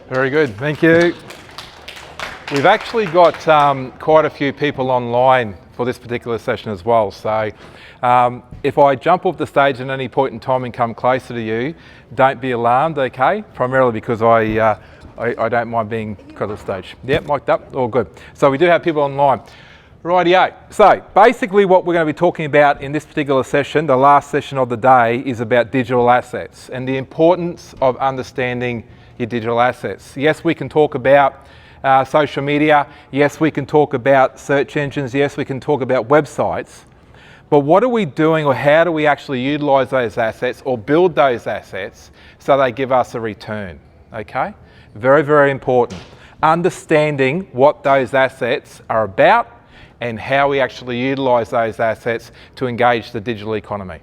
Very good, thank you. We've actually got quite a few people online for this particular session as well. So if I jump off the stage at any point in time and come closer to you, don't be alarmed, okay? Primarily because I don't mind being close to the stage. Yep, mic'd up, all good. So we do have people online. Rightio. So basically what we're going to be talking about in this particular session, the last session of the day, is about digital assets and the importance of understanding your digital assets. Yes, we can talk about social media. Yes, we can talk about search engines. Yes, we can talk about websites. But what are we doing, or how do we actually utilize those assets or build those assets so they give us a return? Okay? Very, very important. Understanding what those assets are about and how we actually utilize those assets to engage the digital economy.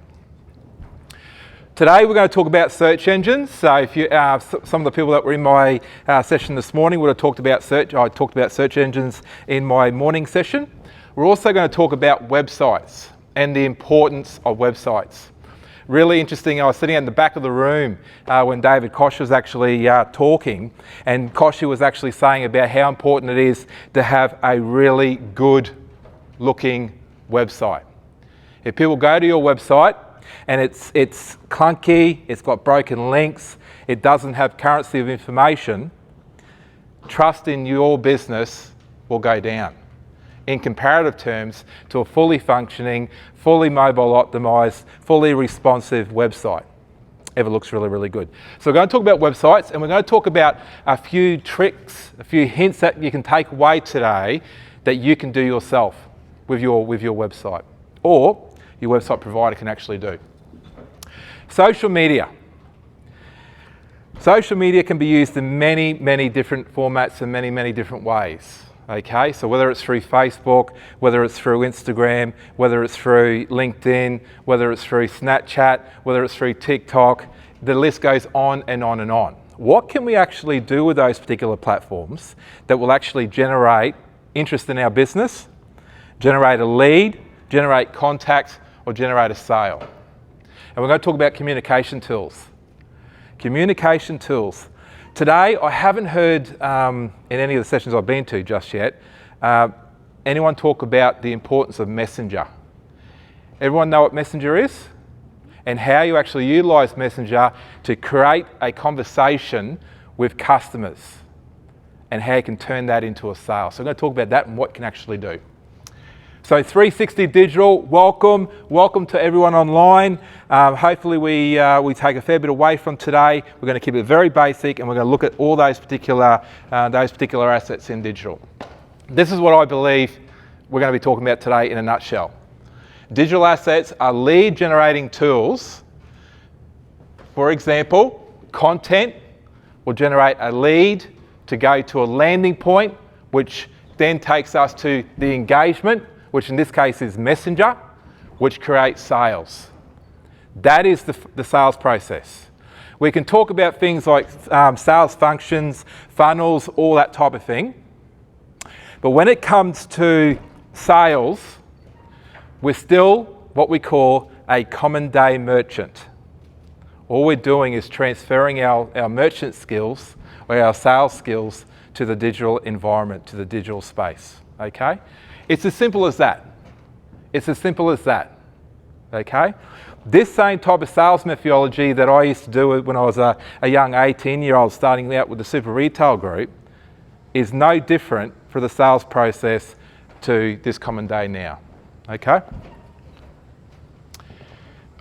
Today we're going to talk about search engines. So if you, some of the people that were in my session this morning would have talked about search. I talked about search engines in my morning session. We're also going to talk about websites and the importance of websites. Really interesting, I was sitting in the back of the room when David Koch was actually talking, and Koch was actually saying about how important it is to have a really good looking website. If people go to your website and it's clunky, it's got broken links, it doesn't have currency of information, trust in your business will go down in comparative terms to a fully functioning, fully mobile optimized, fully responsive website. It looks really, really good. So we're going to talk about websites, and we're going to talk about a few tricks, a few hints that you can take away today that you can do yourself with your website, or your website provider can actually do. Social media. Social media can be used in many, many different formats and many, many different ways. Okay, so whether it's through Facebook, whether it's through Instagram, whether it's through LinkedIn, whether it's through Snapchat, whether it's through TikTok, the list goes on and on and on. What can we actually do with those particular platforms that will actually generate interest in our business, generate a lead, generate contacts, or generate a sale? And we're going to talk about communication tools. Communication tools. Today, I haven't heard in any of the sessions I've been to just yet, anyone talk about the importance of Messenger. Everyone know what Messenger is? And how you actually utilize Messenger to create a conversation with customers and how you can turn that into a sale. So I'm going to talk about that and what it can actually do. So 360 Digital, welcome to everyone online. Hopefully we take a fair bit away from today. We're going to keep it very basic, and we're going to look at all those particular assets in digital. This is what I believe we're going to be talking about today in a nutshell. Digital assets are lead generating tools. For example, content will generate a lead to go to a landing point, which then takes us to the engagement, which in this case is Messenger, which creates sales. That is the sales process. We can talk about things like sales functions, funnels, all that type of thing. But when it comes to sales, we're still what we call a common day merchant. All we're doing is transferring our merchant skills or our sales skills to the digital environment, to the digital space, okay? It's as simple as that. It's as simple as that, okay? This same type of sales methodology that I used to do when I was a young 18-year-old starting out with the Super Retail Group is no different for the sales process to this common day now, okay?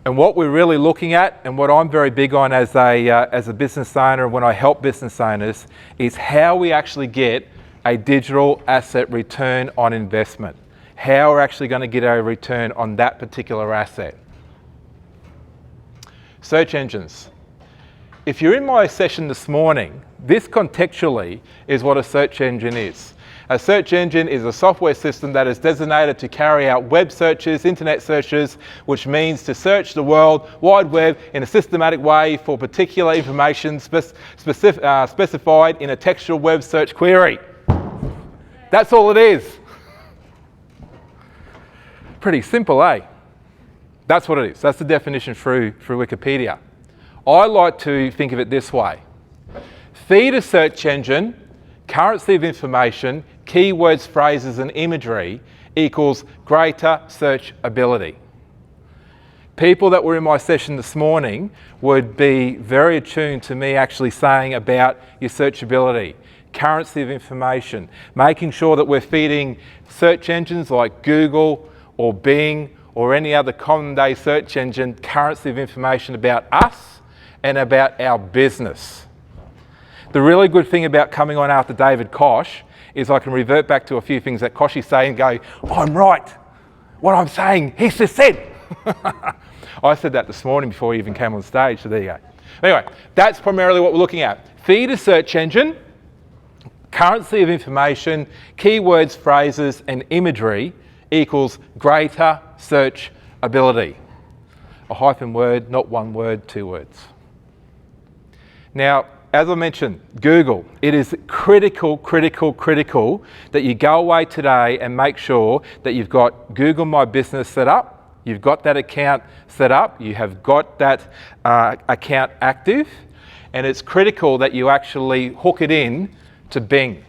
And what we're really looking at, and what I'm very big on as a business owner and when I help business owners, is how we actually get a digital asset return on investment. How we're actually going to get a return on that particular asset. Search engines. If you're in my session this morning, this contextually is what a search engine is. A search engine is a software system that is designated to carry out web searches, internet searches, which means to search the World Wide Web in a systematic way for particular information specified in a textual web search query. That's all it is. Pretty simple, eh? That's what it is. That's the definition through Wikipedia. I like to think of it this way. Feed a search engine, currency of information, keywords, phrases and imagery equals greater search ability. People that were in my session this morning would be very attuned to me actually saying about your searchability, currency of information, making sure that we're feeding search engines like Google or Bing or any other common day search engine currency of information about us and about our business. The really good thing about coming on after David Koch is I can revert back to a few things that Koch is saying and go, oh, I'm right. What I'm saying, he just said. I said that this morning before he even came on stage, so there you go. Anyway, that's primarily what we're looking at. Feed a search engine, currency of information, keywords, phrases and imagery equals greater search ability. A hyphen word, not one word, two words. Now, as I mentioned, Google, it is critical that you go away today and make sure that you've got Google My Business set up, you've got that account set up, you have got that account active, and it's critical that you actually hook it in to Bing.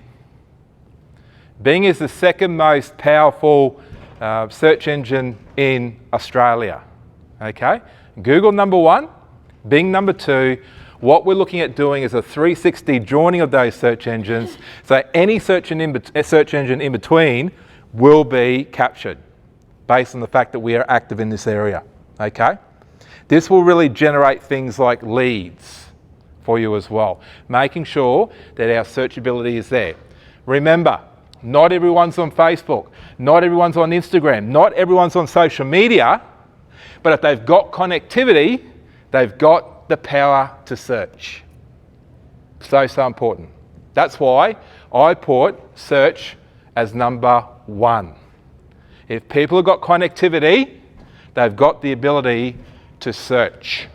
Bing is the second most powerful search engine in Australia. Okay? Google number one, Bing number two. What we're looking at doing is a 360 joining of those search engines, so any search engine in between will be captured based on the fact that we are active in this area. Okay? This will really generate things like leads for you as well, making sure that our searchability is there. Remember, not everyone's on Facebook, not everyone's on Instagram, not everyone's on social media, but if they've got connectivity, they've got the power to search. So important. That's why I put search as number one. If people have got connectivity, they've got the ability to search.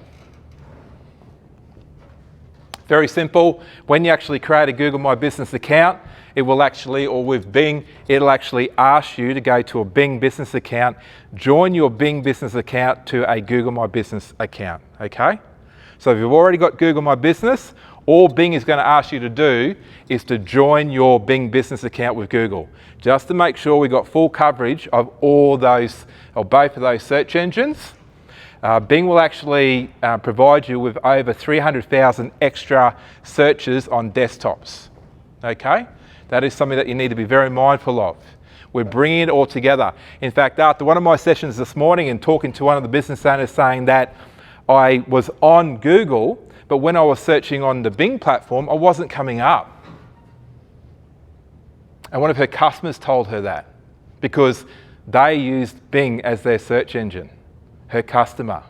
Very simple. When you actually create a Google My Business account, it will actually, or with Bing, it'll actually ask you to go to a Bing business account, join your Bing business account to a Google My Business account, okay? So if you've already got Google My Business, all Bing is going to ask you to do is to join your Bing business account with Google, just to make sure we've got full coverage of all those, or both of those search engines. Bing will actually provide you with over 300,000 extra searches on desktops, okay? That is something that you need to be very mindful of. We're bringing it all together. In fact, after one of my sessions this morning and talking to one of the business owners saying that I was on Google, but when I was searching on the Bing platform, I wasn't coming up. And one of her customers told her that because they used Bing as their search engine, her customer.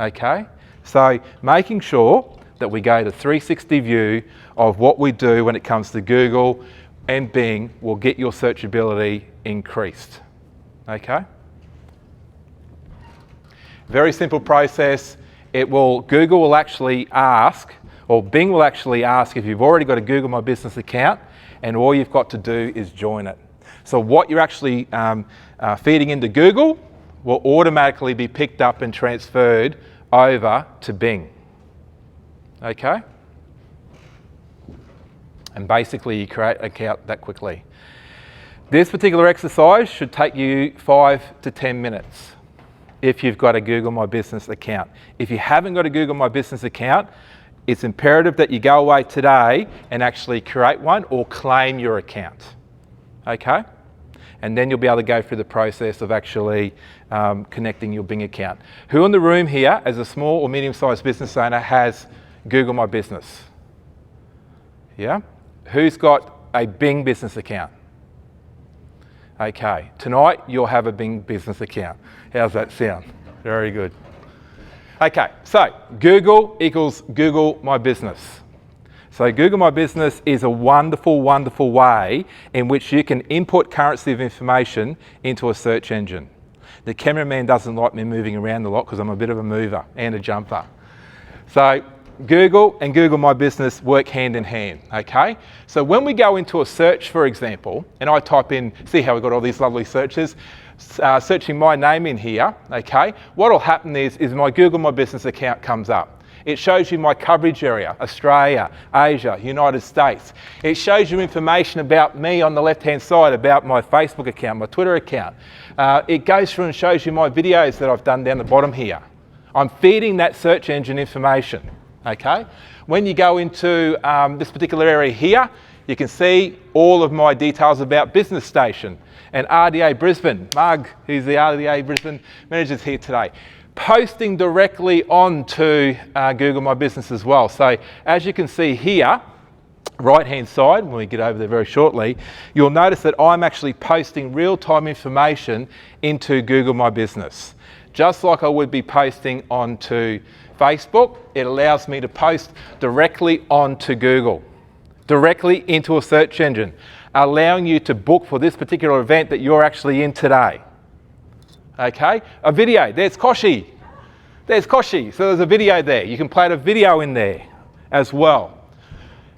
Okay? So making sure that we go to 360 view of what we do when it comes to Google and Bing will get your searchability increased. Okay? Very simple process. Google will actually ask, or Bing will actually ask if you've already got a Google My Business account, and all you've got to do is join it. So what you're actually feeding into Google will automatically be picked up and transferred over to Bing. Okay? And basically you create an account that quickly. This particular exercise should take you 5 to 10 minutes if you've got a Google My Business account. If you haven't got a Google My Business account, it's imperative that you go away today and actually create one or claim your account. Okay? And then you'll be able to go through the process of actually connecting your Bing account. Who in the room here, as a small or medium-sized business owner, has Google My Business? Yeah? Who's got a Bing business account? Okay, tonight you'll have a Bing business account. How's that sound? Very good. Okay, so Google equals Google My Business. So Google My Business is a wonderful way in which you can input currency of information into a search engine. The cameraman doesn't like me moving around a lot because I'm a bit of a mover and a jumper. So Google and Google My Business work hand in hand, okay? So when we go into a search, for example, and I type in, see how we've got all these lovely searches, searching my name in here, okay? What will happen is my Google My Business account comes up. It shows you my coverage area, Australia, Asia, United States. It shows you information about me on the left-hand side, about my Facebook account, my Twitter account. It goes through and shows you my videos that I've done down the bottom here. I'm feeding that search engine information, okay? When you go into this particular area here, you can see all of my details about Business Station and RDA Brisbane. Marg, who's the RDA Brisbane manager, is here today. Posting directly onto Google My Business as well. So as you can see here, right-hand side, when we get over there very shortly, you'll notice that I'm actually posting real-time information into Google My Business. Just like I would be posting onto Facebook, it allows me to post directly onto Google, directly into a search engine, allowing you to book for this particular event that you're actually in today. Okay, a video, there's Koshi. There's Koshi, so there's a video there. You can play the video in there as well.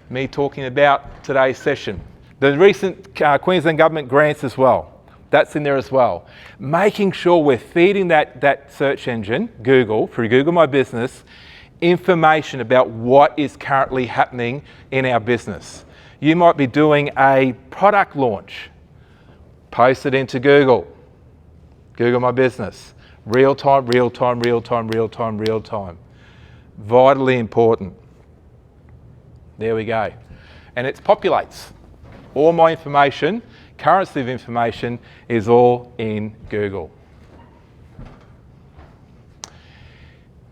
Me talking about today's session. The recent Queensland Government grants as well. That's in there as well. Making sure we're feeding that search engine, Google, through Google My Business, information about what is currently happening in our business. You might be doing a product launch. Post it into Google. Google My Business. Real time, real time, real time, real time, real time. Vitally important. There we go. And it populates. All my information, currency of information, is all in Google.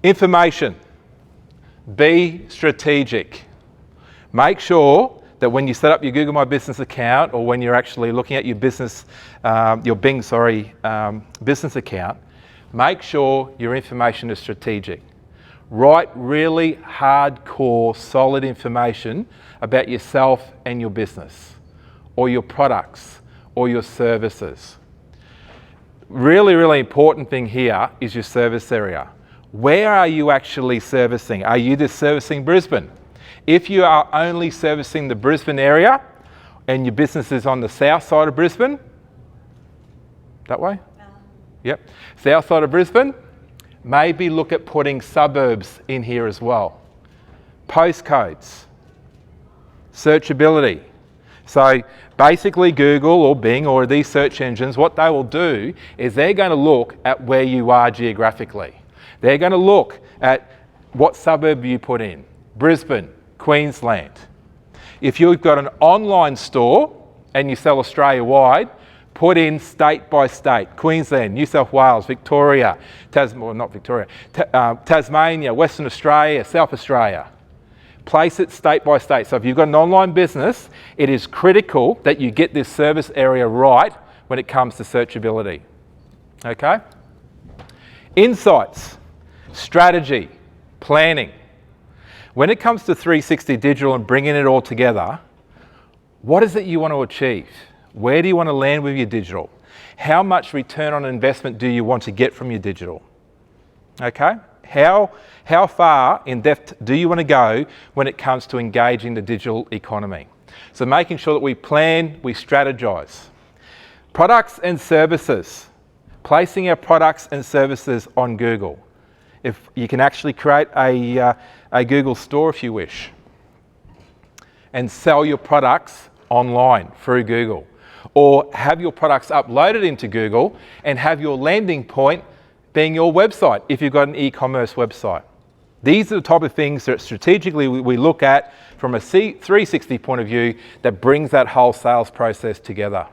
Information. Be strategic. Make sure that when you set up your Google My Business account, or when you're actually looking at your business, your Bing, business account, make sure your information is strategic. Write really hardcore, solid information about yourself and your business, or your products, or your services. Really, really important thing here is your service area. Where are you actually servicing? Are you just servicing Brisbane? If you are only servicing the Brisbane area and your business is on the south side of Brisbane, that way? Yep. South side of Brisbane, maybe look at putting suburbs in here as well. Postcodes, searchability. So basically Google or Bing or these search engines, what they will do is they're going to look at where you are geographically. They're going to look at what suburb you put in. Brisbane, Queensland. If you've got an online store and you sell Australia-wide, put in state by state. Queensland, New South Wales, Victoria, Tasmania, Western Australia, South Australia. Place it state by state. So if you've got an online business, it is critical that you get this service area right when it comes to searchability. Okay? Insights, strategy, planning. When it comes to 360 Digital and bringing it all together, what is it you want to achieve? Where do you want to land with your digital? How much return on investment do you want to get from your digital? Okay? How far in depth do you want to go when it comes to engaging the digital economy? So making sure that we plan, we strategize. Products and services. Placing our products and services on Google. If you can actually create a Google store if you wish, and sell your products online through Google, or have your products uploaded into Google and have your landing point being your website if you've got an e-commerce website. These are the type of things that strategically we look at from a 360 point of view that brings that whole sales process together.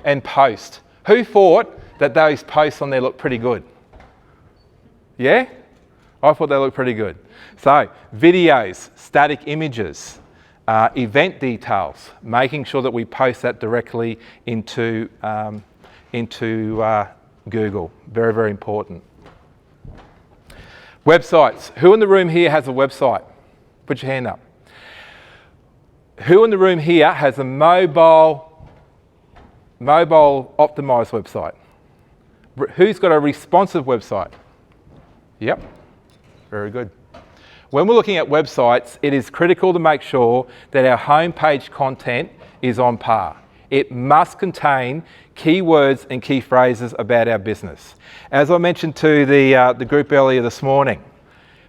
And post. Who thought that those posts on there look pretty good? Yeah? I thought they looked pretty good. So, videos, static images, event details, making sure that we post that directly into Google. Very, very important. Websites. Who in the room here has a website? Put your hand up. Who in the room here has a mobile optimized website? Who's got a responsive website? Yep. Very good. When we're looking at websites, it is critical to make sure that our homepage content is on par. It must contain keywords and key phrases about our business. As I mentioned to the group earlier this morning,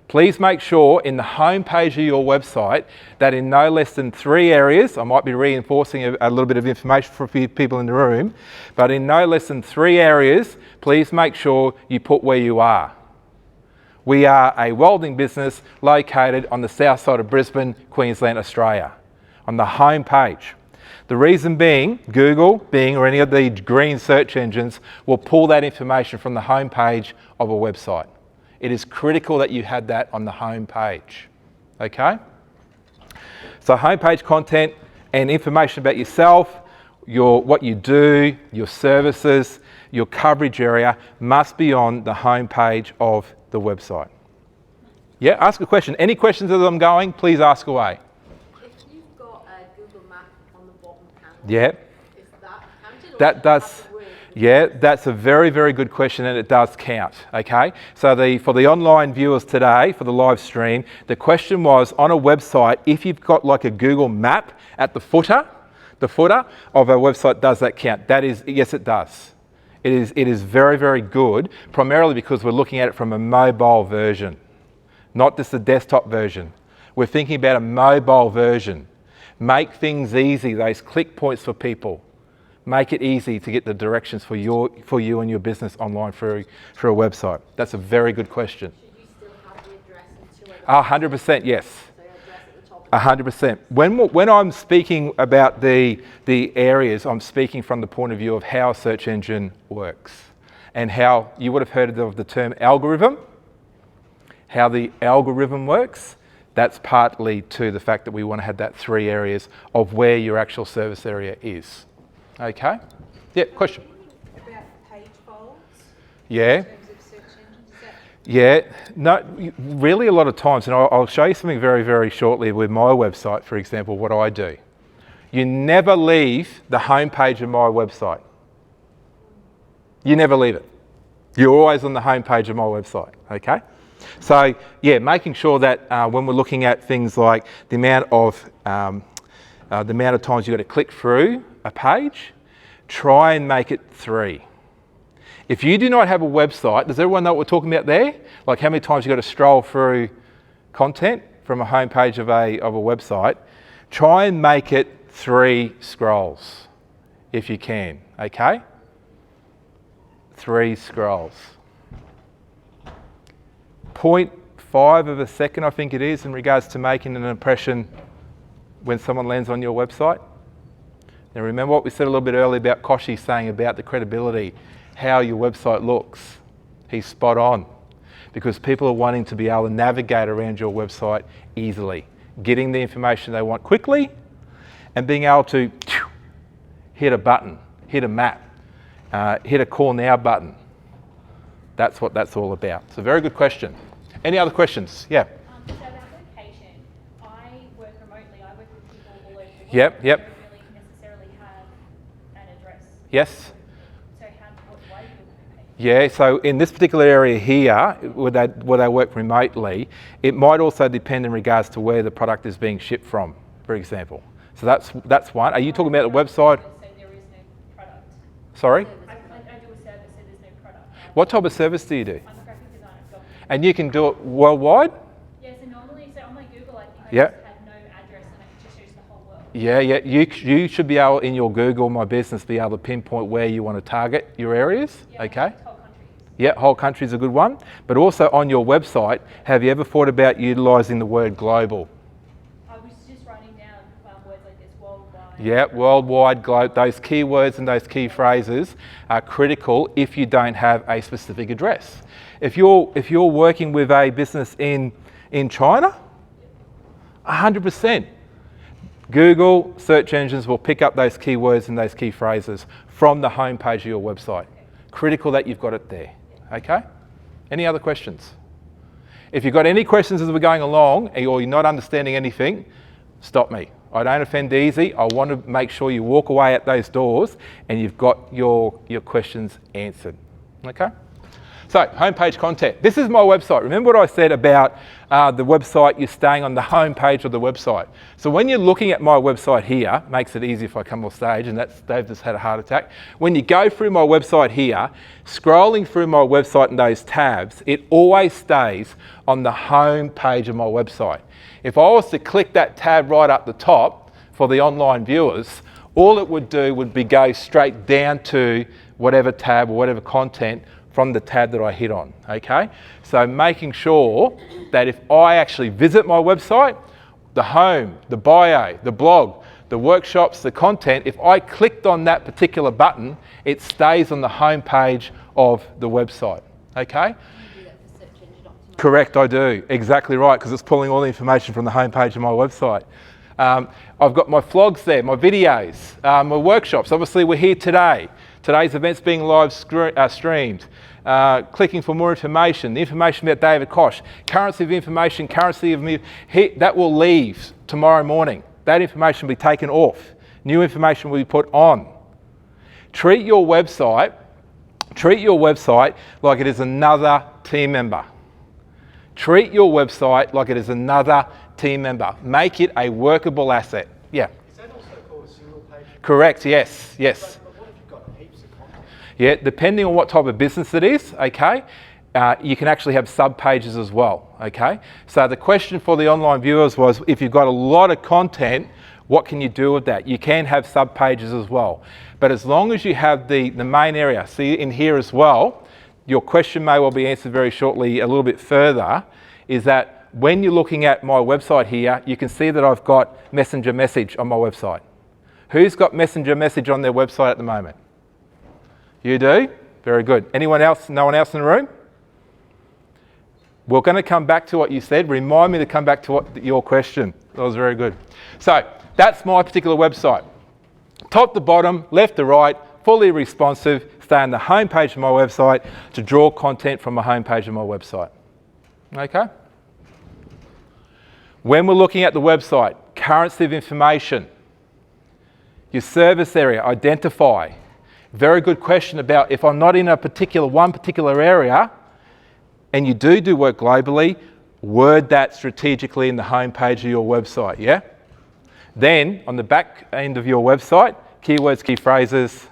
please make sure in the home page of your website that in no less than 3 areas, I might be reinforcing a little bit of information for people in the room, but in no less than 3 areas, please make sure you put where you are. We are a welding business located on the south side of Brisbane, Queensland, Australia, on the home page. The reason being, Google, Bing, or any of the green search engines will pull that information from the home page of a website. It is critical that you have that on the home page, okay? So homepage content and information about yourself, what you do, your services, your coverage area must be on the home page of the website. Yeah, ask a question. Any questions as I'm going, please ask away. If you've got a Google map on the bottom panel, Yeah. is that counted? Or That does. Yeah, that's a very, very good question, and it does count, okay? So for the online viewers today, for the live stream, the question was, on a website, if you've got like a Google map at the footer of a website, does that count? That is, yes, it does. It is very, very good, primarily because we're looking at it from a mobile version, not just a desktop version. We're thinking about a mobile version. Make things easy, those click points for people. Make it easy to get the directions for you and your business online through a website. That's a very good question. Should you still have the address and 100%, yes. So your address at the top? 100%. When I'm speaking about the areas, I'm speaking from the point of view of how a search engine works and how you would have heard of the term algorithm, how the algorithm works. That's partly to the fact that we want to have that 3 areas of where your actual service area is. Okay? Yeah, question? About page folds? Yeah. In terms of search engines, is that? Yeah, no, really a lot of times, and I'll show you something very, very shortly with my website, for example, what I do. You never leave the homepage of my website. You never leave it. You're always on the homepage of my website, okay? So, yeah, making sure that when we're looking at things like the amount of times you've got to click through a page, try and make it 3. If you do not have a website, does everyone know what we're talking about there? Like how many times you've got to stroll through content from a homepage of a website? Try and make it 3 scrolls, if you can, okay? 3 scrolls. 0.5 of a second, I think it is, in regards to making an impression when someone lands on your website. Now remember what we said a little bit earlier about Koshi saying about the credibility, how your website looks. He's spot on, because people are wanting to be able to navigate around your website easily, getting the information they want quickly, and being able to hit a button, hit a map, hit a call now button. That's what that's all about. It's a very good question. Any other questions? Yeah. So about location, I work remotely. I work with people all over the world. Yep. Who don't really necessarily have an address. Yes. So why do you do that? Yeah, so in this particular area here, where they work remotely, it might also depend in regards to where the product is being shipped from, for example. So that's one. Are you talking about the website? So there is no product. Sorry? I do a service, so there's no product. What type of service do you do? I'm a graphic designer. And you can do it worldwide? Yeah, so normally, on my Google, I think I Yeah. just had no address and it just shows the whole world. Yeah. You should be able, in your Google My Business, be able to pinpoint where you want to target your areas, Yeah, okay? Whole countries. Yeah, whole country is a good one. But also on your website, have you ever thought about utilising the word global? I was just writing down words like this, worldwide. Yeah, worldwide, those keywords and those key phrases are critical if you don't have a specific address. If you're working with a business in China, 100%. Google search engines will pick up those keywords and those key phrases from the homepage of your website. Critical that you've got it there, okay? Any other questions? If you've got any questions as we're going along or you're not understanding anything, stop me. I don't offend easy. I want to make sure you walk away at those doors and you've got your questions answered, okay? So, homepage content. This is my website. Remember what I said about the website, you're staying on the homepage of the website. So when you're looking at my website here, makes it easy if I come off stage, and that's Dave just had a heart attack. When you go through my website here, scrolling through my website in those tabs, it always stays on the home page of my website. If I was to click that tab right up the top for the online viewers, all it would do would be go straight down to whatever tab or whatever content from the tab that I hit on, okay? So making sure that if I actually visit my website, the home, the bio, the blog, the workshops, the content, if I clicked on that particular button, it stays on the home page of the website, okay? You do that for search engine optimization. Correct, I do. Exactly right, because it's pulling all the information from the homepage of my website. I've got my vlogs there, my videos, my workshops. Obviously, we're here today. Today's event's being live streamed. Clicking for more information, the information about David Koch, currency of information, currency of me, that will leave tomorrow morning. That information will be taken off. New information will be put on. Treat your website like it is another team member. Treat your website like it is another team member. Make it a workable asset. Yeah. Is that also called a single page? Correct, yes, yes. But what if you've got heaps of content? Yeah, depending on what type of business it is, okay, you can actually have sub-pages as well, okay? So the question for the online viewers was, if you've got a lot of content, what can you do with that? You can have sub-pages as well. But as long as you have the main area, see in here as well, your question may well be answered very shortly a little bit further, is that when you're looking at my website here, you can see that I've got Messenger Message on my website. Who's got Messenger Message on their website at the moment? You do? Very good. Anyone else? No one else in the room? We're going to come back to what you said. Remind me to come back to your question. That was very good. So that's my particular website. Top to bottom, left to right, fully responsive. Stay on the home page of my website to draw content from the home page of my website. Okay? When we're looking at the website, currency of information, your service area, identify. Very good question about if I'm not in a one particular area, and you do work globally, word that strategically in the home page of your website, yeah? Then, on the back end of your website, keywords, key phrases,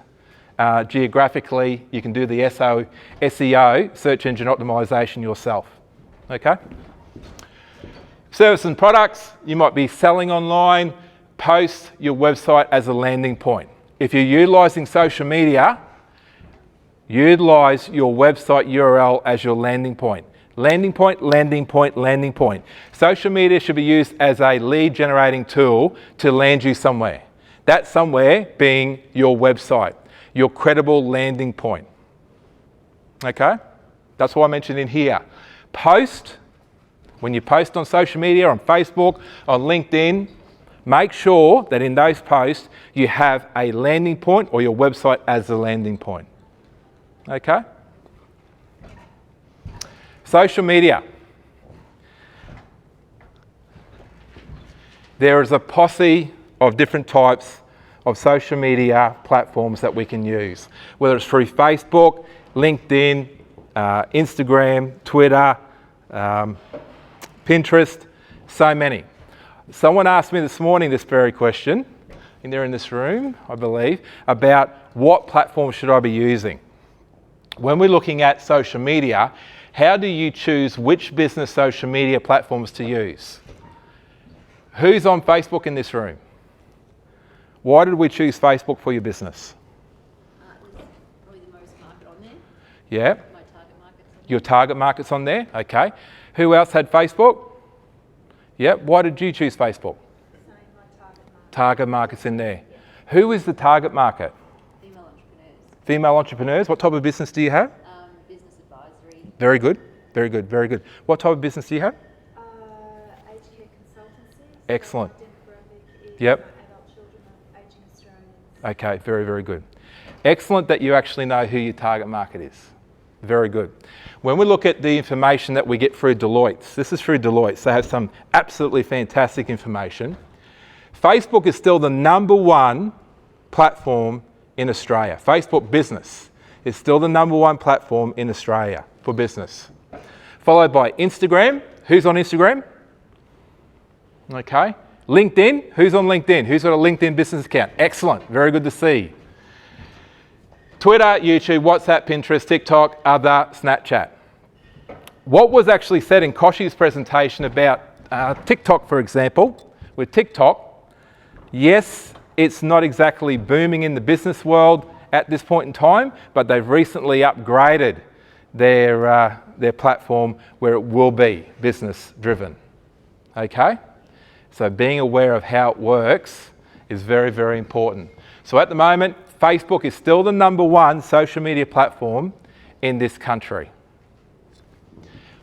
geographically, you can do the SEO, search engine optimization yourself, okay? Service and products, you might be selling online, post your website as a landing point. If you're utilising social media, utilise your website URL as your landing point. Landing point, landing point, landing point. Social media should be used as a lead generating tool to land you somewhere. That somewhere being your website, your credible landing point. Okay? That's what I mentioned in here. Post, when you post on social media, on Facebook, on LinkedIn, make sure that in those posts you have a landing point or your website as a landing point. Okay? Social media. There is a posse of different types of social media platforms that we can use, whether it's through Facebook, LinkedIn, Instagram, Twitter, Pinterest, so many. Someone asked me this morning this very question, and they're in this room, I believe, about what platform should I be using. When we're looking at social media, how do you choose which business social media platforms to use? Who's on Facebook in this room? Why did we choose Facebook for your business? There's probably the most market on there. Yeah. My target market's on Your target market's on there, okay. Who else had Facebook? Yeah, why did you choose Facebook? Same, my target market. Target market's in there. Who is the target market? female entrepreneurs, Female entrepreneurs. What type of business do you have? business advisory, Very good, very good, very good. What type of business do you have? Aged care consultancy. Excellent. My demographic is Yep. adult children of ageing Australians. Okay, very, very good. Excellent that you actually know who your target market is. Very good. When we look at the information that we get through Deloitte, this is through Deloitte, so they have some absolutely fantastic information. Facebook is still the #1 platform in Australia. Facebook Business is still the number one platform in Australia for business. Followed by Instagram. Who's on Instagram? Okay. LinkedIn. Who's on LinkedIn? Who's got a LinkedIn business account? Excellent. Very good to see. Twitter, YouTube, WhatsApp, Pinterest, TikTok, other, Snapchat. What was actually said in Koshi's presentation about TikTok, for example, with TikTok, yes, it's not exactly booming in the business world at this point in time, but they've recently upgraded their platform where it will be business driven. Okay? So being aware of how it works is very, very important. So at the moment, Facebook is still the number one social media platform in this country.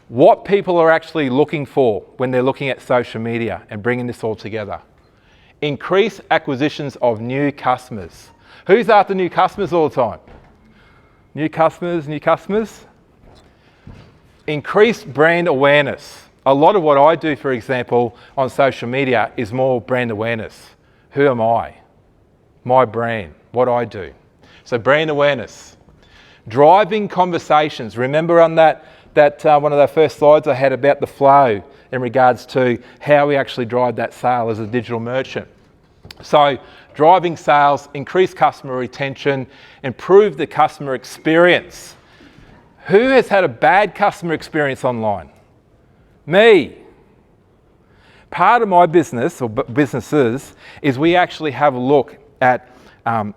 What people are actually looking for when they're looking at social media and bringing this all together. Increase acquisitions of new customers. Who's after new customers all the time? New customers, new customers. Increase brand awareness. A lot of what I do, for example, on social media is more brand awareness. Who am I? My brand, what I do. So brand awareness. Driving conversations. Remember on that one of the first slides I had about the flow in regards to how we actually drive that sale as a digital merchant. So driving sales, increase customer retention, improve the customer experience. Who has had a bad customer experience online? Me. Part of my business or businesses is we actually have a look at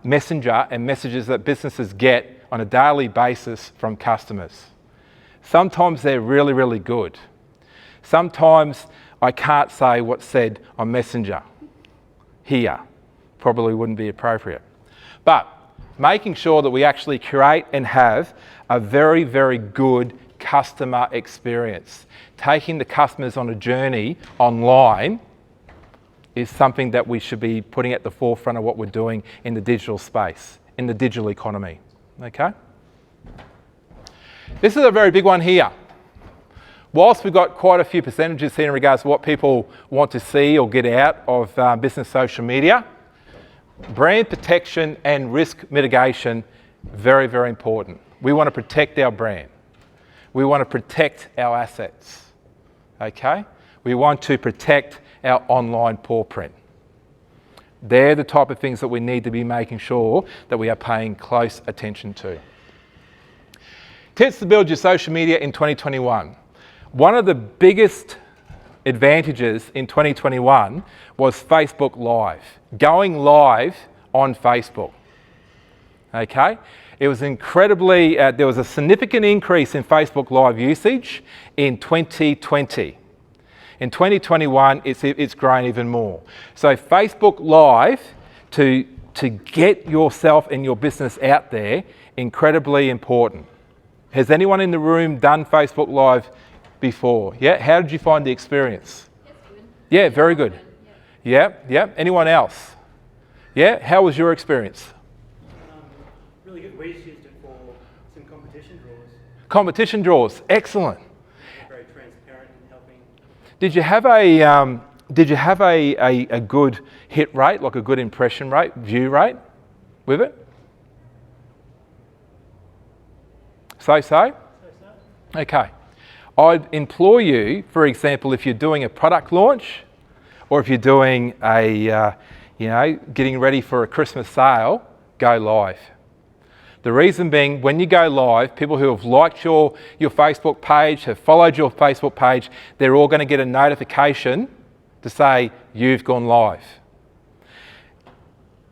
Messenger and messages that businesses get on a daily basis from customers. Sometimes they're really, really good. Sometimes I can't say what's said on Messenger here. Probably wouldn't be appropriate. But making sure that we actually create and have a very, very good customer experience. Taking the customers on a journey online is something that we should be putting at the forefront of what we're doing in the digital space, in the digital economy. Okay? This is a very big one here. Whilst we've got quite a few percentages here in regards to what people want to see or get out of business social media, brand protection and risk mitigation, very, very important. We want to protect our brand. We want to protect our assets. Okay? We want to protect our online paw print. They're the type of things that we need to be making sure that we are paying close attention to. Tips to build your social media in 2021. One of the biggest advantages in 2021 was Facebook Live. Going live on Facebook. Okay? It was incredibly, there was a significant increase in Facebook Live usage in 2020. In 2021, it's grown even more. So Facebook Live, to get yourself and your business out there, incredibly important. Has anyone in the room done Facebook Live before? Yeah? How did you find the experience? Yeah, very good. Yeah. Anyone else? Yeah? How was your experience? Really good. We just used it for some competition draws. Competition draws, excellent. Very transparent and helping. Did you have a good hit rate, like a good impression rate, view rate with it? So? Okay. I'd implore you, for example, if you're doing a product launch or if you're doing getting ready for a Christmas sale, go live. The reason being, when you go live, people who have liked your Facebook page, have followed your Facebook page, they're all going to get a notification to say you've gone live.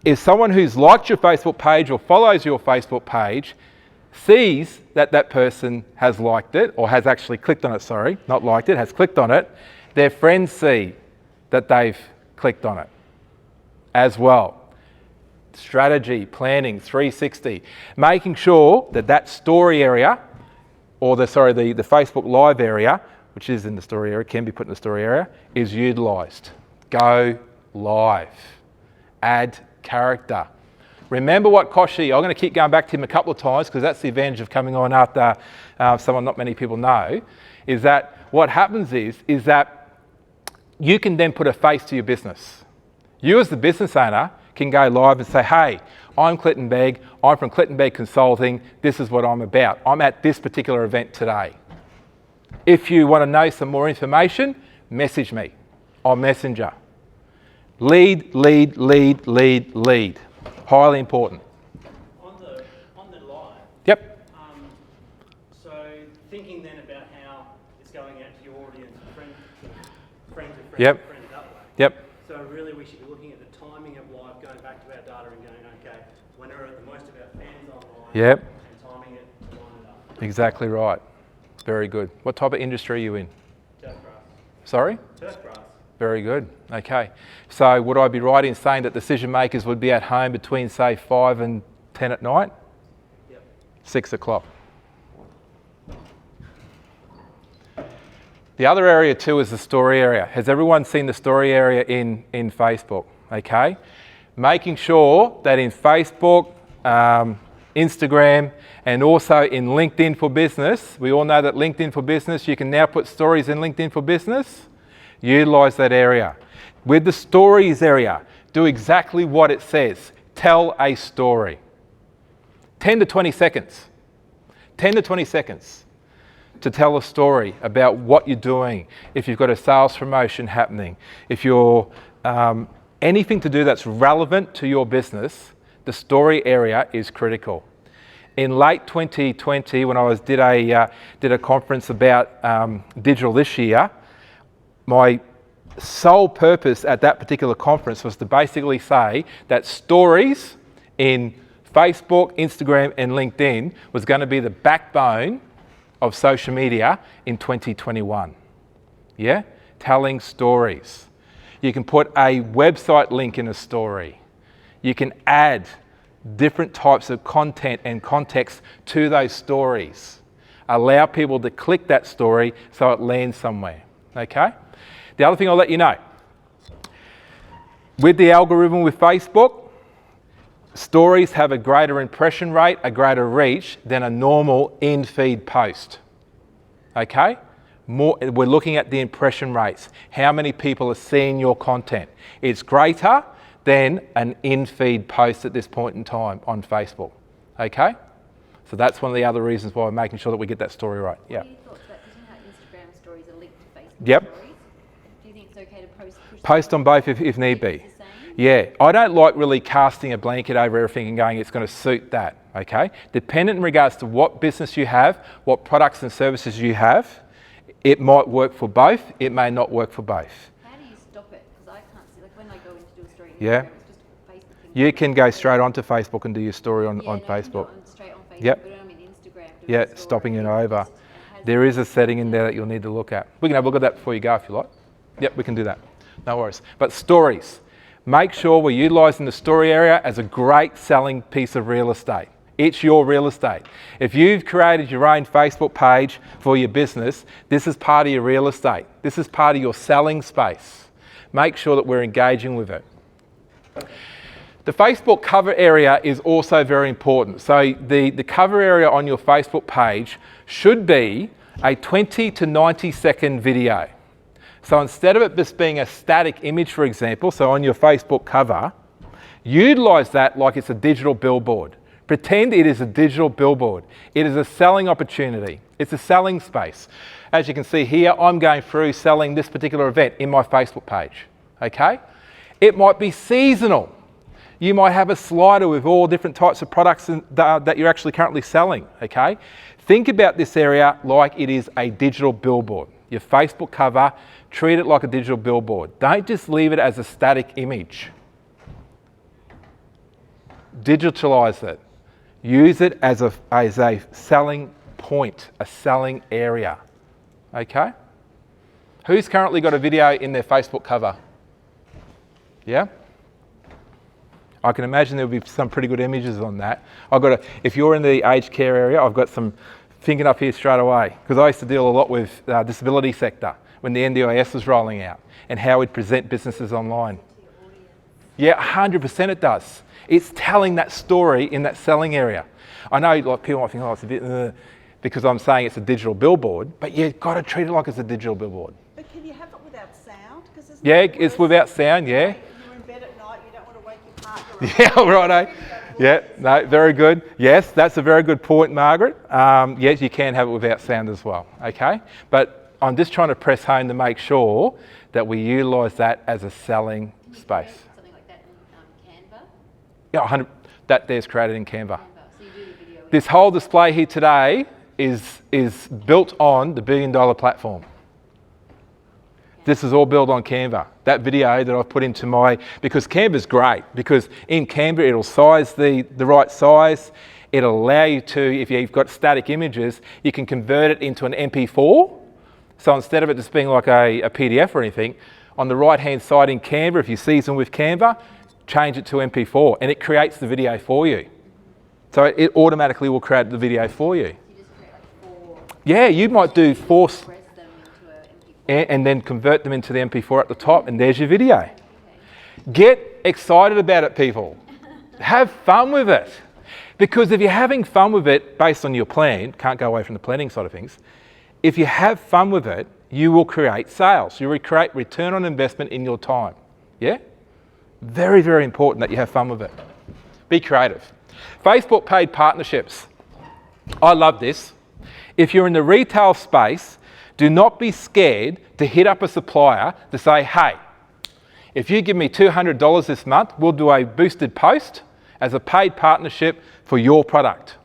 If someone who's liked your Facebook page or follows your Facebook page sees that person has liked it, or has actually clicked on it, not liked it, has clicked on it, their friends see that they've clicked on it as well. Strategy, planning, 360, making sure that story area, or the Facebook Live area, which is in the story area, can be put in the story area, is utilised. Go live. Add character. Remember what Koshi, I'm going to keep going back to him a couple of times because that's the advantage of coming on after someone not many people know, is that what happens is that you can then put a face to your business. You as the business owner can go live and say, hey, I'm Clinton Begg, I'm from Clinton Begg Consulting, this is what I'm about. I'm at this particular event today. If you want to know some more information, message me on Messenger. Lead, lead, lead, lead, lead. Highly important. On the live, Yep, so thinking then about how it's going out to your audience, friends of friends Yep. of friends that way. yep, So really we should be looking at the timing of live, going back to our data and going, okay, when are the most of our fans online? Yep. And timing it to line it up. exactly right. Very good. What type of industry are you in? Turf grass. Sorry? Turf grass. Very good. Okay. So would I be right in saying that decision makers would be at home between, say, 5 and 10 at night? Yep. 6 o'clock. The other area too is the story area. Has everyone seen the story area in Facebook? Okay. Making sure that in Facebook, Instagram, and also in LinkedIn for Business, we all know that LinkedIn for Business, you can now put stories in LinkedIn for Business. Utilize that area. With the stories area, do exactly what it says. Tell a story. 10 to 20 seconds. 10 to 20 seconds to tell a story about what you're doing. If you've got a sales promotion happening, if you're anything to do that's relevant to your business, the story area is critical. In late 2020, when I did a conference about digital this year, my sole purpose at that particular conference was to basically say that stories in Facebook, Instagram, and LinkedIn was going to be the backbone of social media in 2021. Yeah? Telling stories. You can put a website link in a story. You can add different types of content and context to those stories. Allow people to click that story so it lands somewhere. Okay? The other thing I'll let you know, with the algorithm with Facebook, stories have a greater impression rate, a greater reach than a normal in-feed post. Okay? We're looking at the impression rates. How many people are seeing your content? It's greater than an in-feed post at this point in time on Facebook. Okay? So that's one of the other reasons why we're making sure that we get that story right. Yeah. What are your thoughts about, because you know how Instagram stories are linked to Facebook Yep. stories? Do you think it's okay to push Post on both if need be. the same? Yeah, I don't like really casting a blanket over everything and going, it's going to suit that, okay? Dependent in regards to what business you have, what products and services you have, it might work for both, it may not work for both. How do you stop it? Because I can't see, like when I go in to do a story on Yeah. Instagram, it's just a Facebook thing. You can go straight onto Facebook and do your story on Yeah, no, you can do Facebook. it straight on Facebook, Yep. but I mean Instagram. doing Yeah, a story, stopping it it over. just has- There is a setting in there that you'll need to look at. We can have a look at that before you go if you like. Yep, we can do that. No worries. But stories. Make sure we're utilising the story area as a great selling piece of real estate. It's your real estate. If you've created your own Facebook page for your business, this is part of your real estate. This is part of your selling space. Make sure that we're engaging with it. The Facebook cover area is also very important. So the cover area on your Facebook page should be a 20 to 90 second video. So instead of it just being a static image, for example, so on your Facebook cover, utilise that like it's a digital billboard. Pretend it is a digital billboard. It is a selling opportunity. It's a selling space. As you can see here, I'm going through selling this particular event in my Facebook page. Okay? It might be seasonal. You might have a slider with all different types of products that you're actually currently selling. Okay? Think about this area like it is a digital billboard. Your Facebook cover, treat it like a digital billboard. Don't just leave it as a static image. Digitalise it. Use it as a selling point, a selling area. Okay? Who's currently got a video in their Facebook cover? Yeah? I can imagine there'll be some pretty good images on that. If you're in the aged care area, I've got some thinking up here straight away, because I used to deal a lot with disability sector when the NDIS was rolling out and how we'd present businesses online. Yeah, 100% it does. It's telling that story in that selling area. I know like people might think, oh, it's a bit, because I'm saying it's a digital billboard, but you've got to treat it like it's a digital billboard. But can you have it without sound? 'Cause isn't Yeah, it it's worse? without sound, yeah. You're in bed at night, you don't want to wake your partner Yeah, righto. Yeah, no, very good. Yes, that's a very good point, Margaret. Yes, you can have it without sound as well, okay? But I'm just trying to press home to make sure that we utilise that as a selling space. Something like that in Canva. Yeah, 100, that there's created in Canva. So you do the video. This whole display here today is built on the $1 billion platform. This is all built on Canva. That video that I've put into because Canva's great, because in Canva it'll size the right size. It'll allow you to, if you've got static images, you can convert it into an MP4. So instead of it just being like a PDF or anything, on the right-hand side in Canva, if you season with Canva, change it to MP4 and it creates the video for you. So it automatically will create the video for you. You just create like 4, Yeah, you might do 4 press them into a MP4. and then convert them into the MP4 at the top, and there's your video. Get excited about it, people. Have fun with it. Because if you're having fun with it based on your plan, can't go away from the planning side of things, if you have fun with it, you will create sales. You will create return on investment in your time. Yeah? Very, very important that you have fun with it. Be creative. Facebook paid partnerships. I love this. If you're in the retail space, do not be scared to hit up a supplier to say, hey, if you give me $200 this month, we'll do a boosted post as a paid partnership for your product.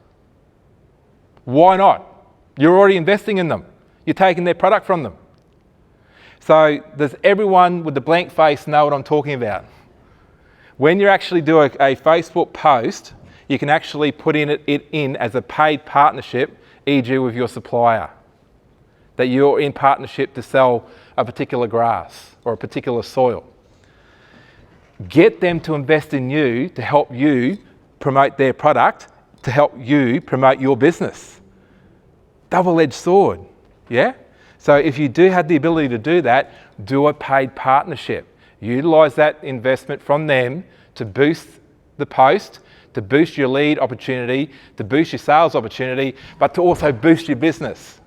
Why not? You're already investing in them. You're taking their product from them. So does everyone with the blank face know what I'm talking about? When you actually do a Facebook post, you can actually put it in as a paid partnership, e.g. with your supplier, that you're in partnership to sell a particular grass or a particular soil. Get them to invest in you to help you promote their product, to help you promote your business. Double-edged sword, yeah? So if you do have the ability to do that, do a paid partnership. Utilise that investment from them to boost the post, to boost your lead opportunity, to boost your sales opportunity, but to also boost your business.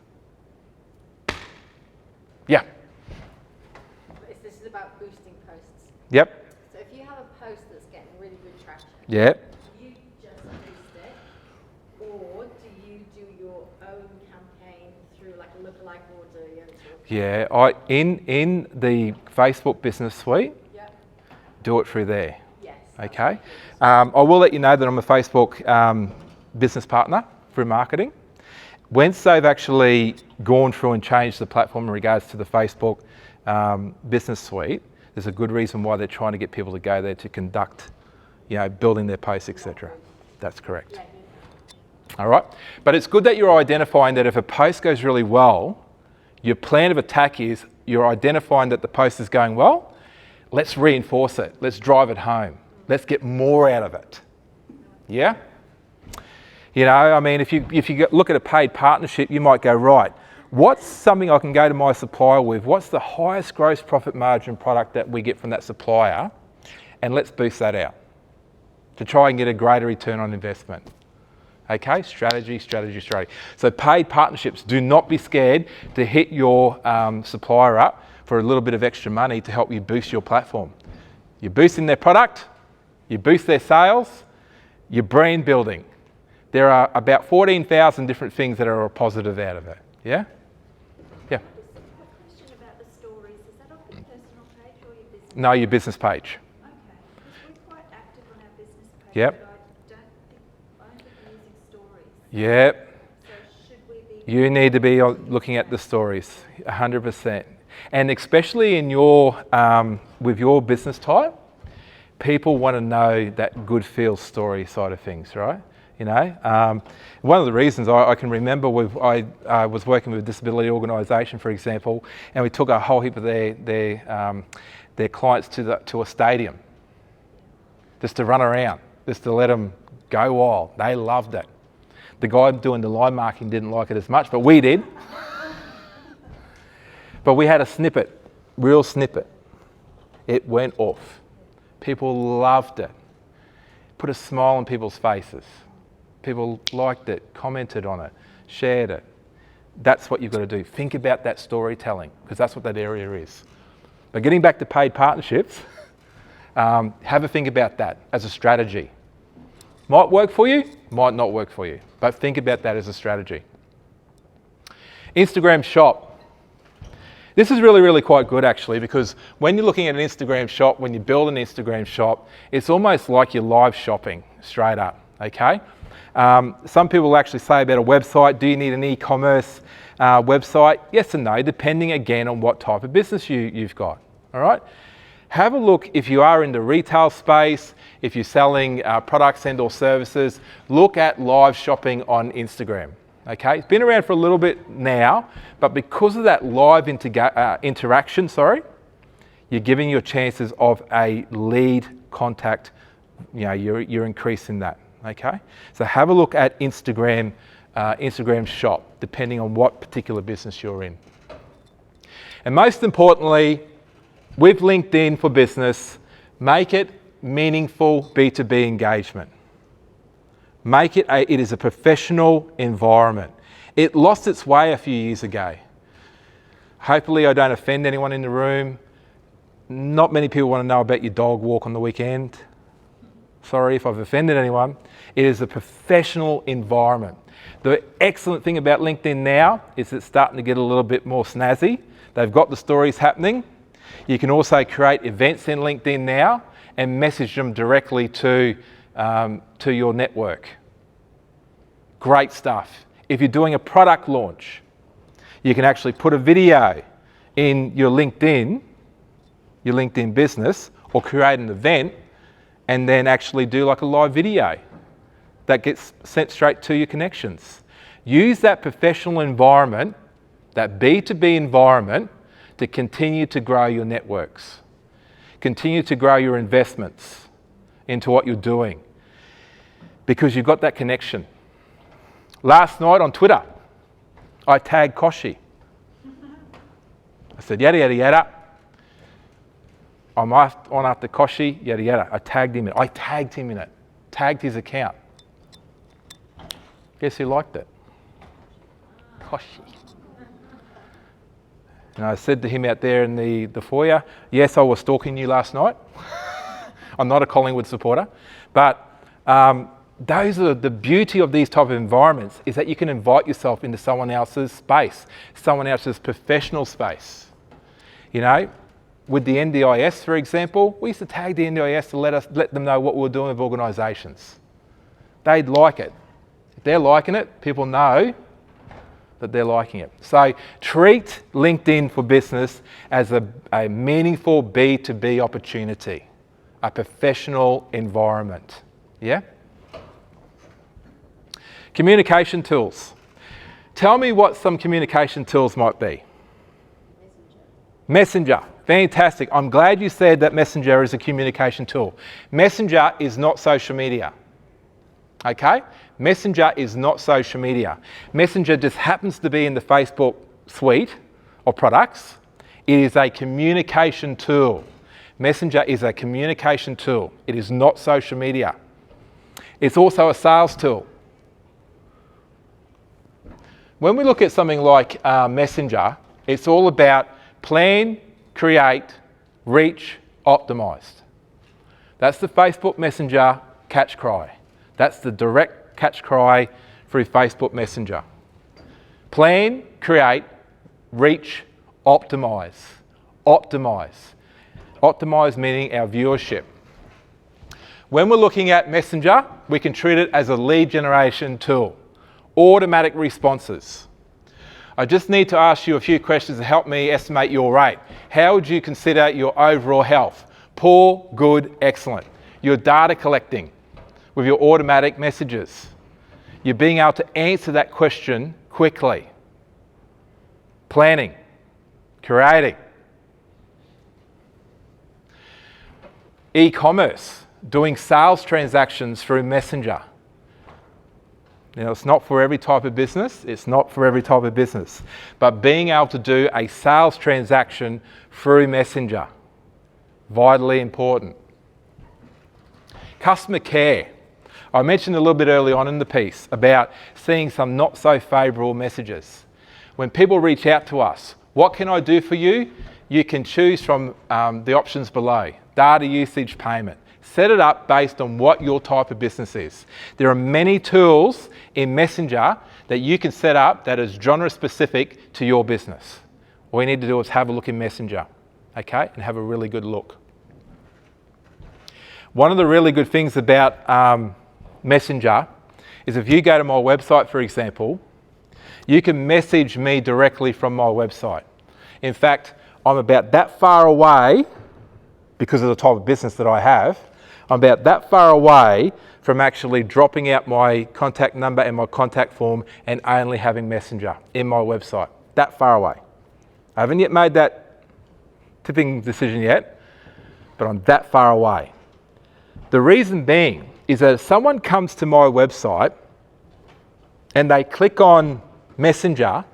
Yeah. This is about boosting posts. Yep. So if you have a post that's getting really good traction, Yep. do you just boost it, or do you do your own campaign through like a lookalike audience? Yeah. In the Facebook Business Suite, Yep. do it through there. Yes. Okay. I will let you know that I'm a Facebook business partner through marketing. Once they've actually gone through and changed the platform in regards to the Facebook Business Suite, there's a good reason why they're trying to get people to go there to conduct, building their posts, etc. That's correct. All right. But it's good that you're identifying that if a post goes really well, your plan of attack is you're identifying that the post is going well. Let's reinforce it. Let's drive it home. Let's get more out of it. Yeah? If you look at a paid partnership, you might go, right, what's something I can go to my supplier with? What's the highest gross profit margin product that we get from that supplier? And let's boost that out to try and get a greater return on investment. Okay, strategy. So paid partnerships, do not be scared to hit your supplier up for a little bit of extra money to help you boost your platform. You're boosting their product, you boost their sales, you're brand building. There are about 14,000 different things that are a positive out of it. Yeah? Yeah. Just a question about the stories. Is that off your personal page or your business? No, your business page. Okay. Because we're quite active on our business page. Yep. But I don't think we're using stories. Yep. So should we be? You need to be looking at the stories, 100%. And especially in your, with your business type, people want to know that good feel story side of things, right? One of the reasons I can remember I was working with a disability organisation, for example, and we took a whole heap of their clients to a stadium just to run around, just to let them go wild. They loved it. The guy doing the line marking didn't like it as much, but we did. But we had a snippet, real snippet. It went off. People loved it. Put a smile on people's faces. People liked it, commented on it, shared it. That's what you've got to do. Think about that storytelling, because that's what that area is. But getting back to paid partnerships, Have a think about that as a strategy. Might work for you, might not work for you, but think about that as a strategy. Instagram shop. This is really, really quite good actually, because when you're looking at an Instagram shop, when you build an Instagram shop, it's almost like you're live shopping straight up, okay? Some people actually say about a website, do you need an e-commerce website? Yes and no, depending again on what type of business you've got, all right? Have a look if you are in the retail space, if you're selling products and or services, look at live shopping on Instagram. Okay, it's been around for a little bit now, but because of that live interaction, you're giving your chances of a lead contact, you're increasing that, okay? So have a look at Instagram shop, depending on what particular business you're in. And most importantly, with LinkedIn for Business, make it meaningful B2B engagement. Make it is a professional environment. It lost its way a few years ago. Hopefully I don't offend anyone in the room. Not many people want to know about your dog walk on the weekend. Sorry if I've offended anyone. It is a professional environment. The excellent thing about LinkedIn now is it's starting to get a little bit more snazzy. They've got the stories happening. You can also create events in LinkedIn now and message them directly to your network. Great stuff. If you're doing a product launch, you can actually put a video in your LinkedIn business, or create an event and then actually do like a live video that gets sent straight to your connections. Use that professional environment, that B2B environment, to continue to grow your networks. Continue to grow your investments into what you're doing, because you've got that connection. Last night on Twitter, I tagged Koshi. I said, yada, yada, yada. I'm on after Koshi, yada, yada. I tagged him in it. Tagged his account. Guess who liked it? Koshi. And I said to him out there in the foyer, yes, I was stalking you last night. I'm not a Collingwood supporter, but those are the beauty of these type of environments, is that you can invite yourself into someone else's space, someone else's professional space. You know, with the NDIS, for example, we used to tag the NDIS to let them know what we were doing with organisations. They'd like it. If they're liking it, people know that they're liking it. So treat LinkedIn for Business as a meaningful B2B opportunity, a professional environment. Yeah? Communication tools. Tell me what some communication tools might be. Messenger. Fantastic. I'm glad you said that Messenger is a communication tool. Messenger is not social media. Okay? Messenger is not social media. Messenger just happens to be in the Facebook suite of products. It is a communication tool. Messenger is a communication tool. It is not social media. It's also a sales tool. When we look at something like Messenger, it's all about plan, create, reach, optimized. That's the Facebook Messenger catch cry. That's the direct catch cry through Facebook Messenger. Plan, create, reach, optimize. Optimize. Optimize meaning our viewership. When we're looking at Messenger, we can treat it as a lead generation tool. Automatic responses. I just need to ask you a few questions to help me estimate your rate. How would you consider your overall health? Poor, good, excellent. Your data collecting with your automatic messages. You're being able to answer that question quickly. Planning, creating. E-commerce, doing sales transactions through Messenger. You know, it's not for every type of business. It's not for every type of business. But being able to do a sales transaction through Messenger, vitally important. Customer care. I mentioned a little bit early on in the piece about seeing some not so favourable messages. When people reach out to us, what can I do for you? you can choose from the options below. Data usage payment. Set it up based on what your type of business is. There are many tools in Messenger that you can set up that is genre specific to your business. All you need to do is have a look in Messenger, okay, and have a really good look. One of the really good things about Messenger is if you go to my website, for example, you can message me directly from my website. In fact, I'm about that far away, because of the type of business that I have, I'm about that far away from actually dropping out my contact number and my contact form and only having Messenger in my website. That far away. I haven't yet made that tipping decision yet, but I'm that far away. The reason being is that if someone comes to my website and they click on Messenger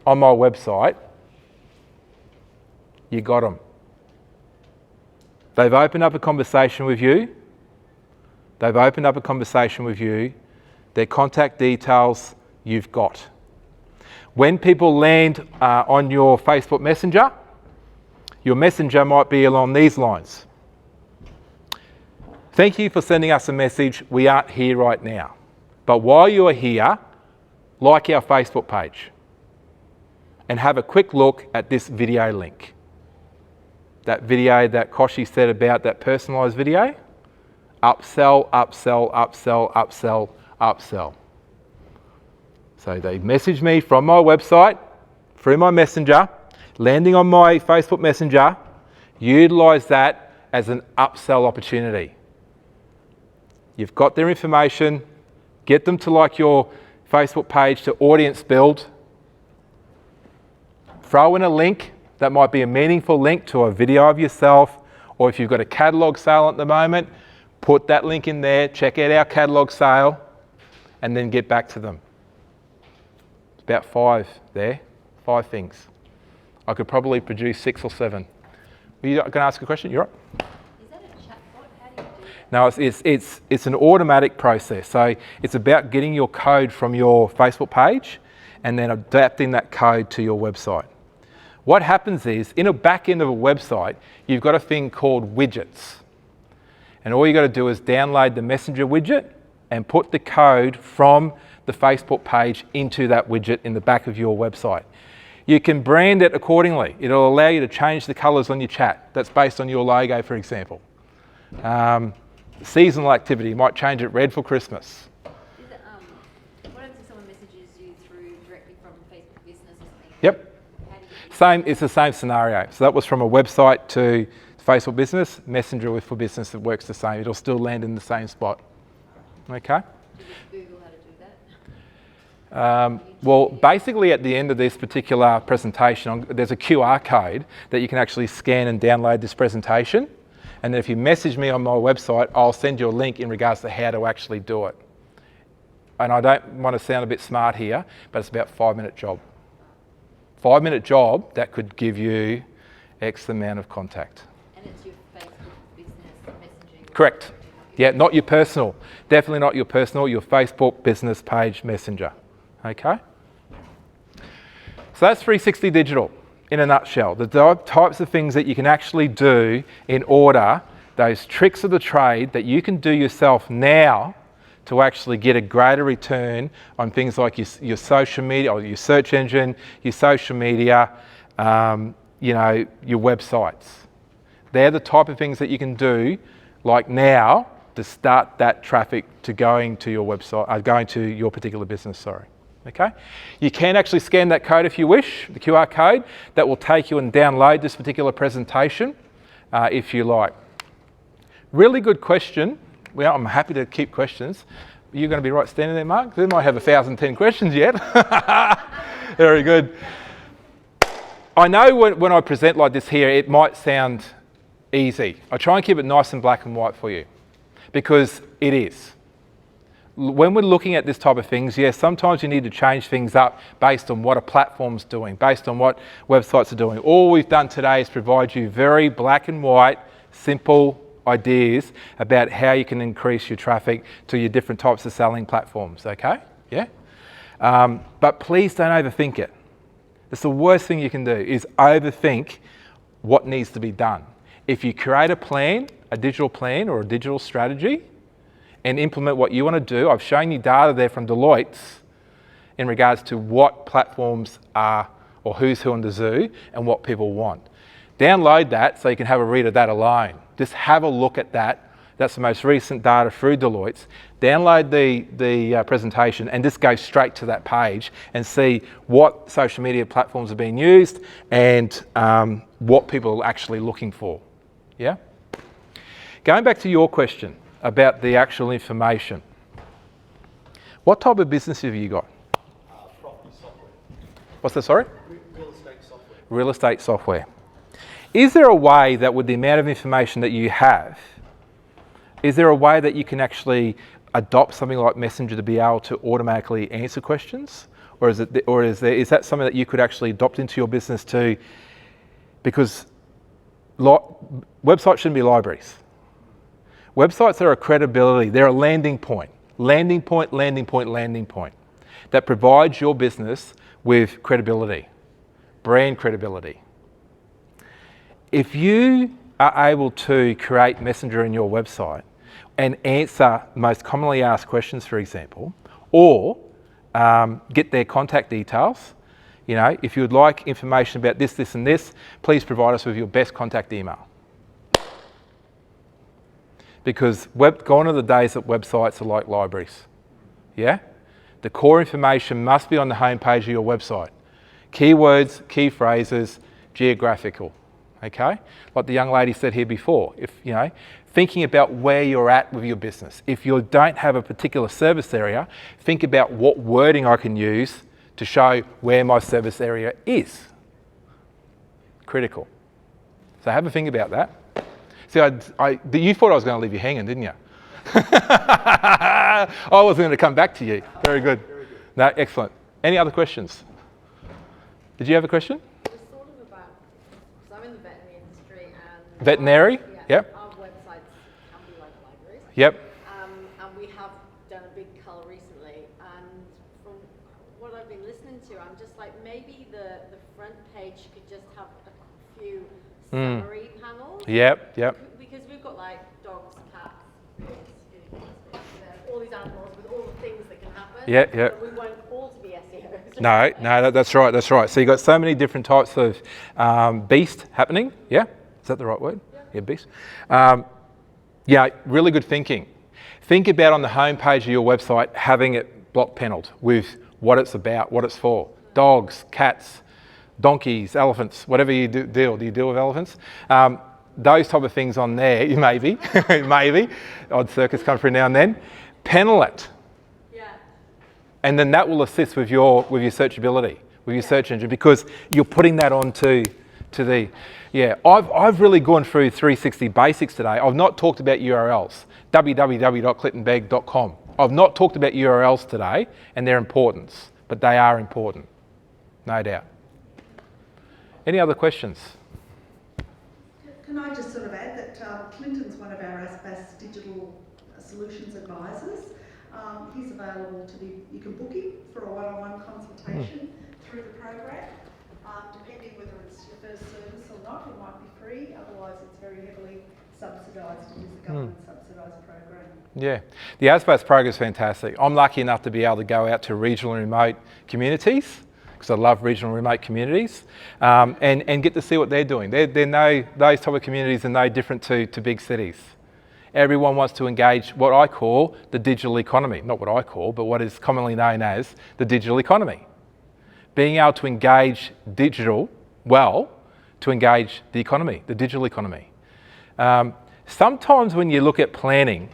on my website, you got them. They've opened up a conversation with you. They've opened up a conversation with you. Their contact details you've got. When people land on your Facebook Messenger, your messenger might be along these lines. Thank you for sending us a message. We aren't here right now. But while you're here, like our Facebook page and have a quick look at this video link. That video that Koshi said about that personalised video. Upsell, upsell, upsell, upsell, upsell. So they message me from my website, through my messenger, landing on my Facebook Messenger. Utilise that as an upsell opportunity. You've got their information, get them to like your Facebook page to audience build. Throw in a link that might be a meaningful link to a video of yourself, or if you've got a catalogue sale at the moment, put that link in there, check out our catalogue sale, and then get back to them. It's about 5 there, 5 things. I could probably produce 6 or 7. Were you going to ask a question? You're right. Is that a chatbot? How do you do that? No, it's an automatic process. So it's about getting your code from your Facebook page and then adapting that code to your website. What happens is, in a back end of a website, you've got a thing called widgets. And all you got to do is download the Messenger widget and put the code from the Facebook page into that widget in the back of your website. You can brand it accordingly. It'll allow you to change the colors on your chat. That's based on your logo, for example. Seasonal activity, you might change it red for Christmas. What if someone messages you through directly from Facebook Business or something? Yep. How do you It's the same scenario. So that was from a website to Facebook Business. Messenger with for Business, it works the same. It'll still land in the same spot. Okay? do you Google how to do that? Well, basically at the end of this particular presentation, there's a QR code that you can actually scan and download this presentation. And then if you message me on my website, I'll send you a link in regards to how to actually do it. And I don't want to sound a bit smart here, but it's about a 5-minute job. 5-minute job that could give you X amount of contact. And it's your Facebook Business messaging? Correct. Yeah, not your personal. Definitely not your personal, your Facebook Business page messenger. Okay? So that's 360 Digital in a nutshell. The types of things that you can actually do in order, those tricks of the trade that you can do yourself now to actually get a greater return on things like your social media, or your search engine, your social media, your websites. They're the type of things that you can do, like now, to start that traffic to going to your website, going to your particular business, sorry. Okay? You can actually scan that code if you wish, the QR code, that will take you and download this particular presentation, if you like. Really good question. Well, I'm happy to keep questions. You're going to be right standing there, Mark? They might have 1,010 questions yet. Very good. I know when I present like this here, it might sound easy. I try and keep it nice and black and white for you, because it is. When we're looking at this type of things, yes, sometimes you need to change things up based on what a platform's doing, based on what websites are doing. All we've done today is provide you very black and white, simple ideas about how you can increase your traffic to your different types of selling platforms, okay? Yeah? But please don't overthink it. It's the worst thing you can do, is overthink what needs to be done. If you create a plan, a digital plan or a digital strategy, and implement what you want to do, I've shown you data there from Deloitte's in regards to what platforms are, or who's who on the zoo, and what people want. Download that so you can have a read of that alone. Just have a look at that. That's the most recent data through Deloitte's. Download the presentation and just go straight to that page and see what social media platforms are being used and what people are actually looking for. Yeah? Going back to your question about the actual information. What type of business have you got? Property software. What's that, sorry? Real estate software. Real estate software. Is there a way that with the amount of information that you have, is there a way that you can actually adopt something like Messenger to be able to automatically answer questions? Or is that something that you could actually adopt into your business too? Because websites shouldn't be libraries. Websites are a credibility, they're a landing point that provides your business with credibility, brand credibility. If you are able to create Messenger in your website and answer most commonly asked questions, for example, or get their contact details, you know, if you would like information about this, this and this, please provide us with your best contact email. Because gone are the days that websites are like libraries. Yeah? The core information must be on the homepage of your website. Keywords, key phrases, geographical. Okay? Like the young lady said here before, if you know, thinking about where you're at with your business. If you don't have a particular service area, think about what wording I can use to show where my service area is. Critical. So have a think about that. See, you thought I was going to leave you hanging, didn't you? I was going to come back to you. Very good. No, excellent. Any other questions? Did you have a question? It was sort of about, so I'm in the veterinary industry and... Veterinary? Yeah, Yep. our websites can be like libraries. Yep. And we have done a big cull recently, and from what I've been listening to, I'm just like, maybe the front page could just have a few summary panels. Yep, yep. Because we've got like dogs, cats, pigs, all these animals with all the things that can happen. Yep, yep. But we want all to be SEOs. No, that's right, that's right. So you've got so many different types of beast happening. Yeah? Is that the right word? Yeah, beast. Yeah, really good thinking. Think about on the homepage of your website having it block panelled with what it's about, what it's for. Dogs, cats, donkeys, elephants, whatever you deal. Do you deal with elephants? Those type of things on there, maybe, odd circus come through now and then. Panel it. Yeah. And then that will assist with your searchability, with your search engine, because you're putting that onto the, yeah. I've really gone through 360 basics today. I've not talked about URLs, www.cliftonbegg.com. I've not talked about URLs today and their importance, but they are important, no doubt. Any other questions? Can I just sort of add that Clinton's one of our ASPAS digital solutions advisors. He's available you can book him for a one-on-one consultation through the program. Depending whether it's your first service or not, it might be free, otherwise it's very heavily subsidised. It is a government subsidised program. Yeah, the ASPAS program is fantastic. I'm lucky enough to be able to go out to regional and remote communities, because I love regional and remote communities, and get to see what they're doing. Those type of communities are no different to big cities. Everyone wants to engage what I call the digital economy. Not what I call, but what is commonly known as the digital economy. Being able to engage digital well to engage the economy, the digital economy. Sometimes when you look at planning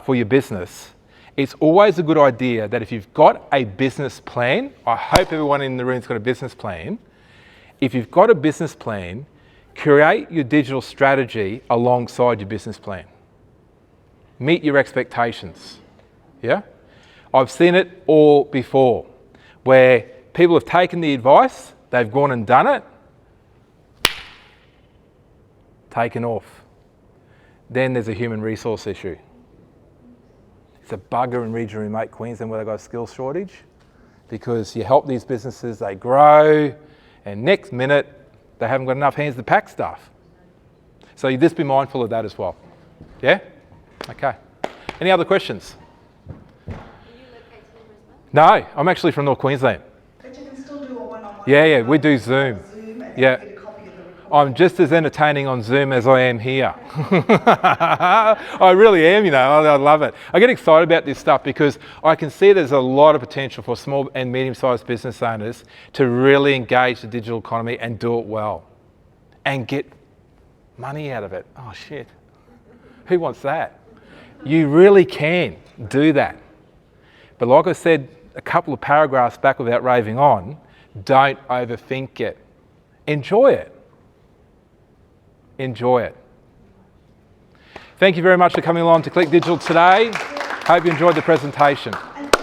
for your business, it's always a good idea that if you've got a business plan, I hope everyone in the room's got a business plan. If you've got a business plan, create your digital strategy alongside your business plan. Meet your expectations. Yeah? I've seen it all before, where people have taken the advice, they've gone and done it, taken off. Then there's a human resource issue. It's a bugger in regional remote Queensland where they've got a skills shortage, because you help these businesses, they grow, and next minute, They haven't got enough hands to pack stuff. So you just be mindful of that as well. Yeah? Okay. Any other questions? Are you located in Brisbane? No, I'm actually from North Queensland. But you can still do a one-on-one. Yeah, we do Zoom. Zoom and Yeah. get a copy of the recording. I'm just as entertaining on Zoom as I am here. I really am, you know, I love it. I get excited about this stuff because I can see there's a lot of potential for small and medium-sized business owners to really engage the digital economy and do it well and get money out of it. Oh shit, who wants that? You really can do that. But like I said a couple of paragraphs back without raving on, don't overthink it. Enjoy it. Enjoy it. Thank you very much for coming along to Click Digital today. Hope you enjoyed the presentation. And